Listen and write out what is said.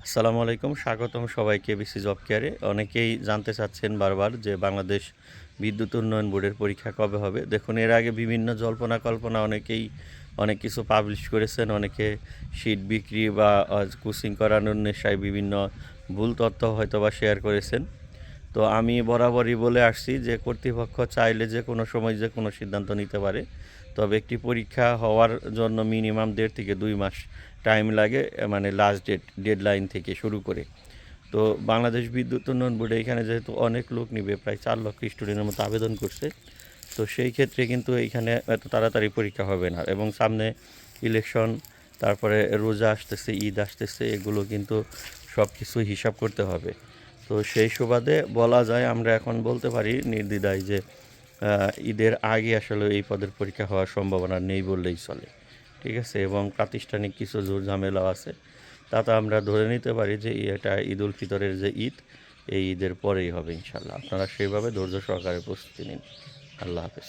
আসসালামু আলাইকুম, স্বাগতম সবাইকে বিসি জব কেয়ারে। অনেকেই জানতে চাচ্ছেন বারবার যে বাংলাদেশ বিদ্যুৎ উন্নয়ন বোর্ডের পরীক্ষা কবে হবে। দেখুন, এর আগে বিভিন্ন জল্পনা কল্পনা অনেকেই অনেক কিছু পাবলিশ করেছেন। অনেকে শীট বিক্রি বা কোচিং করানোর নেশায় বিভিন্ন ভুল তথ্য হয়তো বা শেয়ার করেছেন। তো আমি বরাবরই বলে আসছি যে কর্তৃপক্ষ চাইলে যে কোনো সময় যে কোনো সিদ্ধান্ত নিতে পারে, তবে একটি পরীক্ষা হওয়ার জন্য মিনিমাম 1.5 থেকে 2 মাস টাইম লাগে, মানে লাস্ট ডেডলাইন থেকে শুরু করে। তো বাংলাদেশ বিদ্যুৎ উন্নয়ন বোর্ডে এখানে যেহেতু অনেক লোক নিবে, প্রায় 4 লক্ষ স্টুডেন্টের মতো আবেদন করছে, তো সেই ক্ষেত্রে কিন্তু এইখানে এত তাড়াতাড়ি পরীক্ষা হবে না। এবং সামনে ইলেকশন, তারপরে রোজা আসতেছে, ঈদ আসতেছে, এগুলো কিন্তু সব কিছু হিসাব করতে হবে। তো সেই সুবাদে বলা যায়, আমরা এখন বলতে পারি নির্দ্বিধায় যে ঈদের আগে আসলে এই পদের পরীক্ষা হওয়ার সম্ভাবনা নেই বললেই চলে। ঠিক আছে? এবং প্রাতিষ্ঠানিক কিছু ঝামেলাও আছে, তাতে আমরা ধরে নিতে পারি যে এটা ঈদ উল ফিতরের যে ঈদ, এই ঈদের পরেই হবে ইনশাল্লাহ। আপনারা সেইভাবে ধৈর্য সহকারে প্রস্তুতি নিন। আল্লাহ হাফেজ।